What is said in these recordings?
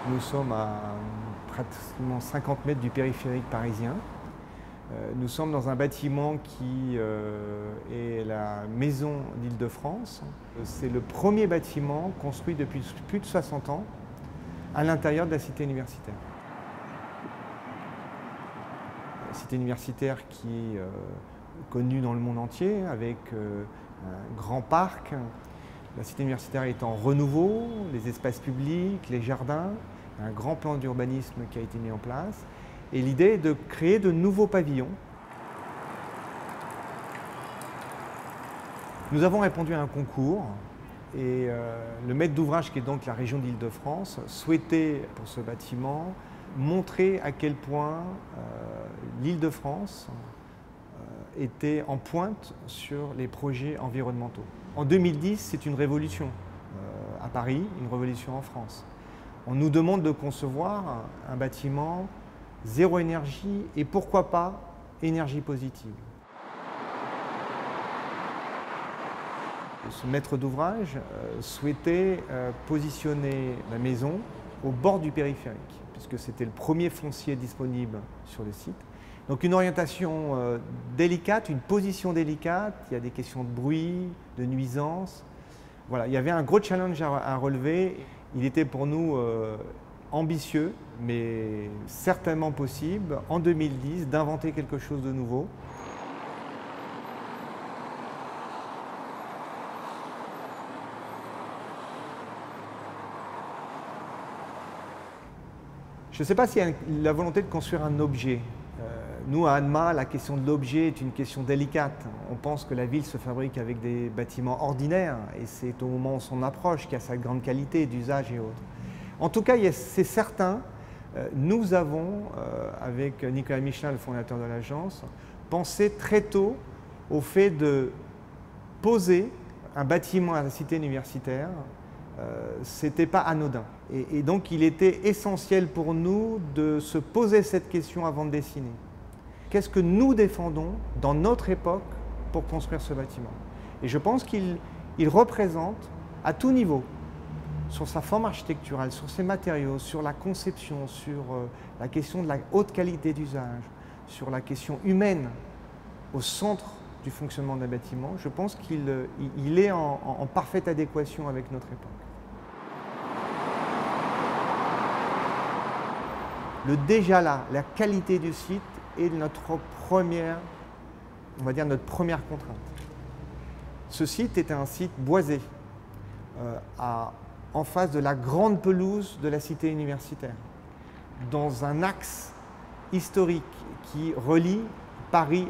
Nous sommes à pratiquement 50 mètres du périphérique parisien. Nous sommes dans un bâtiment qui est la maison d'Île-de-France. C'est le premier bâtiment construit depuis plus de 60 ans à l'intérieur de la cité universitaire. La cité universitaire qui est connue dans le monde entier avec un grand parc. La cité universitaire est en renouveau, les espaces publics, les jardins, un grand plan d'urbanisme qui a été mis en place. Et l'idée est de créer de nouveaux pavillons. Nous avons répondu à un concours et le maître d'ouvrage, qui est donc la région d'Île-de-France, souhaitait pour ce bâtiment montrer à quel point l'Île-de-France était en pointe sur les projets environnementaux. En 2010, c'est une révolution à Paris, une révolution en France. On nous demande de concevoir un bâtiment zéro énergie et pourquoi pas énergie positive. Ce maître d'ouvrage souhaitait positionner la maison au bord du périphérique, puisque c'était le premier foncier disponible sur le site. Donc une orientation délicate, une position délicate, il y a des questions de bruit, de nuisance. Voilà, il y avait un gros challenge à relever. Il était pour nous ambitieux, mais certainement possible, en 2010, d'inventer quelque chose de nouveau. Je ne sais pas s'il y a la volonté de construire un objet. Nous, à Annemasse, la question de l'objet est une question délicate. On pense que la ville se fabrique avec des bâtiments ordinaires et c'est au moment où on s'en approche qu'il y a sa grande qualité d'usage et autres. En tout cas, c'est certain, nous avons, avec Nicolas Michelin, le fondateur de l'agence, pensé très tôt au fait de poser un bâtiment à la cité universitaire. Ce n'était pas anodin. Et donc, il était essentiel pour nous de se poser cette question avant de dessiner. Qu'est-ce que nous défendons dans notre époque pour construire ce bâtiment? Et je pense qu'il représente, à tout niveau, sur sa forme architecturale, sur ses matériaux, sur la conception, sur la question de la haute qualité d'usage, sur la question humaine au centre du fonctionnement d'un bâtiment, je pense qu'il est en parfaite adéquation avec notre époque. Le déjà là, la qualité du site est notre première, on va dire notre première contrainte. Ce site était un site boisé, en face de la grande pelouse de la cité universitaire, dans un axe historique qui relie Paris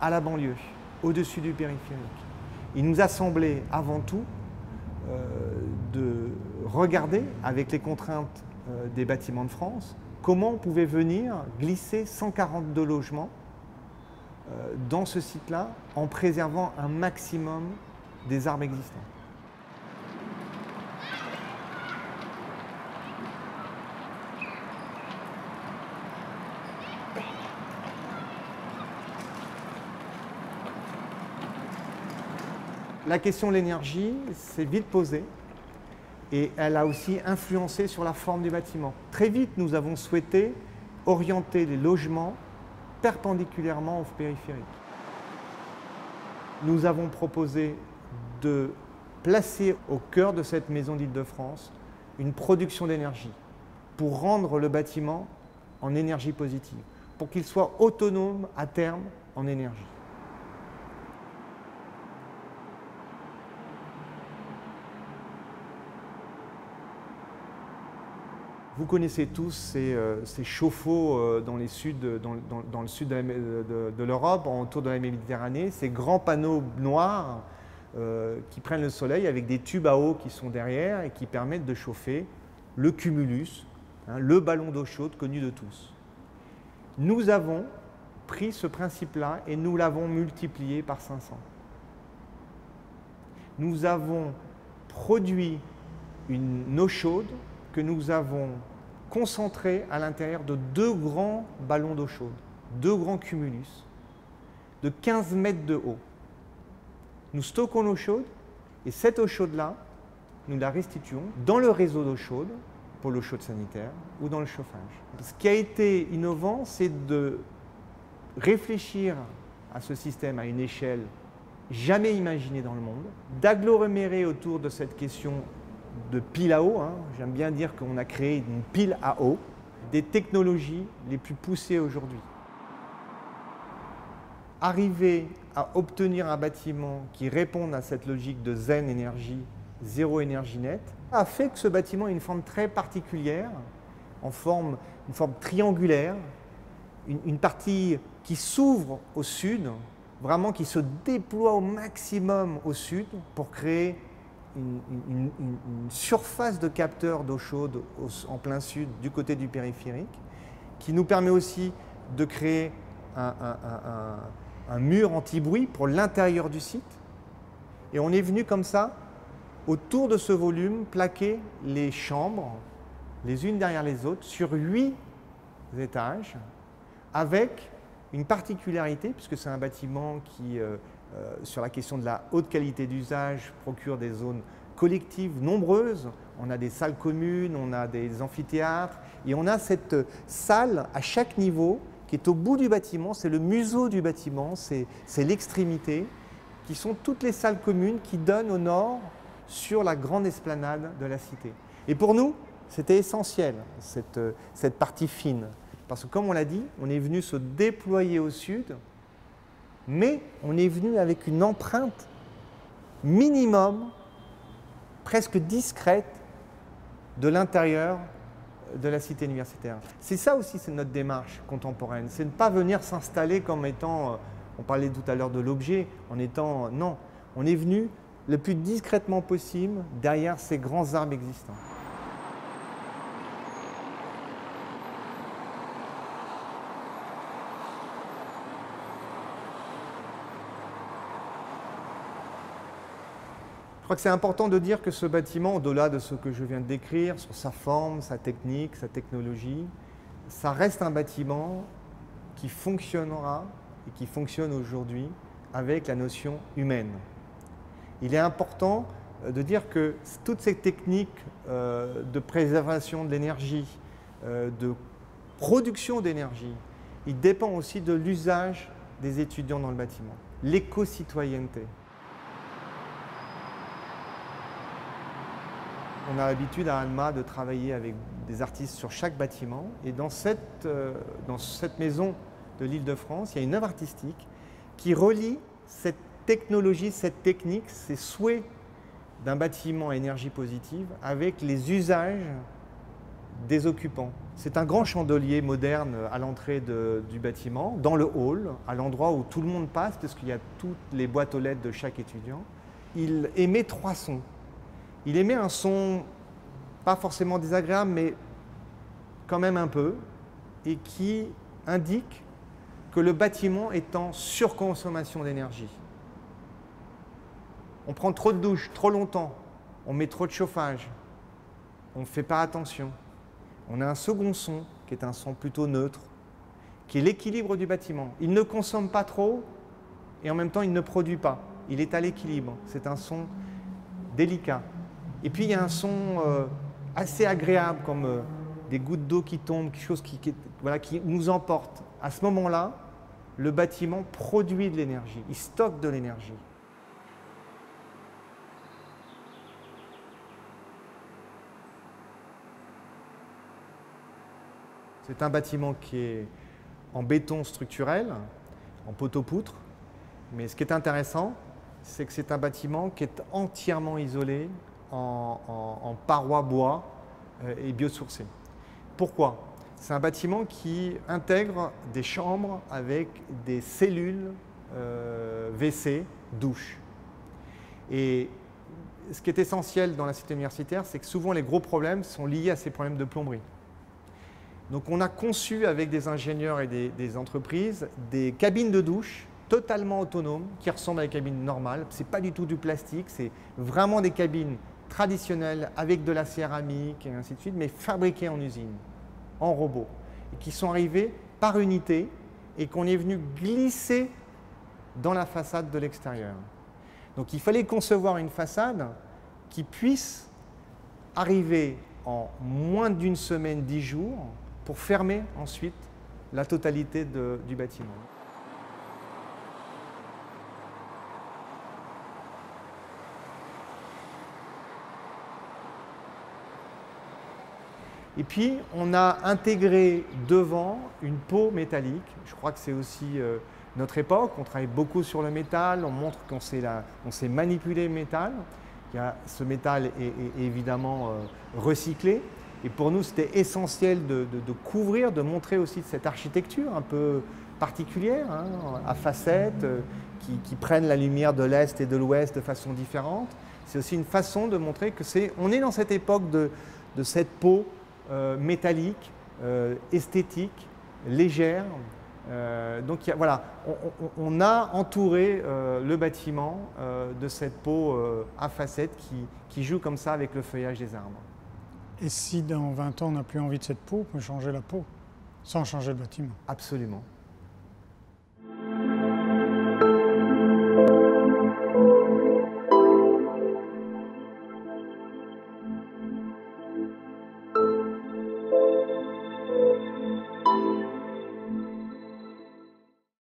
à la banlieue, au-dessus du périphérique. Il nous a semblé avant tout de regarder, avec les contraintes des bâtiments de France, comment on pouvait venir glisser 142 logements dans ce site-là en préservant un maximum des arbres existants. La question de l'énergie s'est vite posée. Et elle a aussi influencé sur la forme du bâtiment. Très vite, nous avons souhaité orienter les logements perpendiculairement au périphérique. Nous avons proposé de placer au cœur de cette maison d'Île-de-France une production d'énergie pour rendre le bâtiment en énergie positive, pour qu'il soit autonome à terme en énergie. Vous connaissez tous ces chauffe-eau dans le sud de l'Europe, autour de la Méditerranée, ces grands panneaux noirs qui prennent le soleil avec des tubes à eau qui sont derrière et qui permettent de chauffer le cumulus, le ballon d'eau chaude connu de tous. Nous avons pris ce principe-là et nous l'avons multiplié par 500. Nous avons produit une eau chaude que nous avons concentré à l'intérieur de deux grands ballons d'eau chaude, deux grands cumulus de 15 mètres de haut. Nous stockons l'eau chaude et cette eau chaude-là, nous la restituons dans le réseau d'eau chaude pour l'eau chaude sanitaire ou dans le chauffage. Ce qui a été innovant, c'est de réfléchir à ce système à une échelle jamais imaginée dans le monde, d'agglomérer autour de cette question de pile à eau. J'aime bien dire qu'on a créé une pile à eau, des technologies les plus poussées aujourd'hui. Arriver à obtenir un bâtiment qui réponde à cette logique de zen énergie, zéro énergie nette, a fait que ce bâtiment ait une forme très particulière, une forme triangulaire, une partie qui s'ouvre au sud, vraiment qui se déploie au maximum au sud pour créer une surface de capteurs d'eau chaude en plein sud du côté du périphérique, qui nous permet aussi de créer un mur anti-bruit pour l'intérieur du site. Et on est venu comme ça, autour de ce volume, plaquer les chambres, les unes derrière les autres, sur 8 étages, avec une particularité, puisque c'est un bâtiment qui, sur la question de la haute qualité d'usage, procure des zones collectives nombreuses. On a des salles communes, on a des amphithéâtres, et on a cette salle à chaque niveau qui est au bout du bâtiment, c'est le museau du bâtiment, c'est l'extrémité, qui sont toutes les salles communes qui donnent au nord sur la grande esplanade de la cité. Et pour nous, c'était essentiel, cette partie fine. Parce que comme on l'a dit, on est venu se déployer au sud, mais on est venu avec une empreinte minimum, presque discrète, de l'intérieur de la cité universitaire. C'est ça aussi, c'est notre démarche contemporaine. C'est ne pas venir s'installer comme étant, on parlait tout à l'heure de l'objet, en étant, non, on est venu le plus discrètement possible derrière ces grands arbres existants. Je crois que c'est important de dire que ce bâtiment, au-delà de ce que je viens de décrire, sur sa forme, sa technique, sa technologie, ça reste un bâtiment qui fonctionnera et qui fonctionne aujourd'hui avec la notion humaine. Il est important de dire que toutes ces techniques de préservation de l'énergie, de production d'énergie, il dépend aussi de l'usage des étudiants dans le bâtiment, l'éco-citoyenneté. On a l'habitude à ANMA de travailler avec des artistes sur chaque bâtiment. Et dans cette maison de l'Île-de-France, il y a une œuvre artistique qui relie cette technologie, cette technique, ces souhaits d'un bâtiment à énergie positive avec les usages des occupants. C'est un grand chandelier moderne à l'entrée du bâtiment, dans le hall, à l'endroit où tout le monde passe, parce qu'il y a toutes les boîtes aux lettres de chaque étudiant. Il émet 3 sons. Il émet un son pas forcément désagréable, mais quand même un peu, et qui indique que le bâtiment est en surconsommation d'énergie. On prend trop de douches, trop longtemps, on met trop de chauffage, on ne fait pas attention. On a un second son, qui est un son plutôt neutre, qui est l'équilibre du bâtiment. Il ne consomme pas trop, et en même temps, il ne produit pas. Il est à l'équilibre. C'est un son délicat. Et puis, il y a un son assez agréable, comme des gouttes d'eau qui tombent, quelque chose qui nous emporte. À ce moment-là, le bâtiment produit de l'énergie, il stocke de l'énergie. C'est un bâtiment qui est en béton structurel, en poteau-poutre. Mais ce qui est intéressant, c'est que c'est un bâtiment qui est entièrement isolé en parois bois et biosourcées. Pourquoi? C'est un bâtiment qui intègre des chambres avec des cellules WC, douches. Et ce qui est essentiel dans la cité universitaire, c'est que souvent les gros problèmes sont liés à ces problèmes de plomberie. Donc on a conçu avec des ingénieurs et des entreprises des cabines de douche totalement autonomes qui ressemblent à des cabines normales. Ce n'est pas du tout du plastique, c'est vraiment des cabines traditionnelles avec de la céramique et ainsi de suite, mais fabriquées en usine, en robot, et qui sont arrivées par unité et qu'on est venu glisser dans la façade de l'extérieur. Donc il fallait concevoir une façade qui puisse arriver en moins d'une semaine, 10 jours, pour fermer ensuite la totalité du bâtiment. Et puis, on a intégré devant une peau métallique. Je crois que c'est aussi notre époque. On travaille beaucoup sur le métal, on montre qu'on sait manipuler le métal. Ce métal est évidemment recyclé. Et pour nous, c'était essentiel de couvrir, de montrer aussi cette architecture un peu particulière, hein, à facettes, qui prennent la lumière de l'Est et de l'Ouest de façon différente. C'est aussi une façon de montrer que on est dans cette époque de cette peau métallique, esthétique, légère. Donc voilà, on a entouré le bâtiment de cette peau à facettes qui joue comme ça avec le feuillage des arbres. Et si dans 20 ans on n'a plus envie de cette peau, on peut changer la peau, sans changer le bâtiment? Absolument.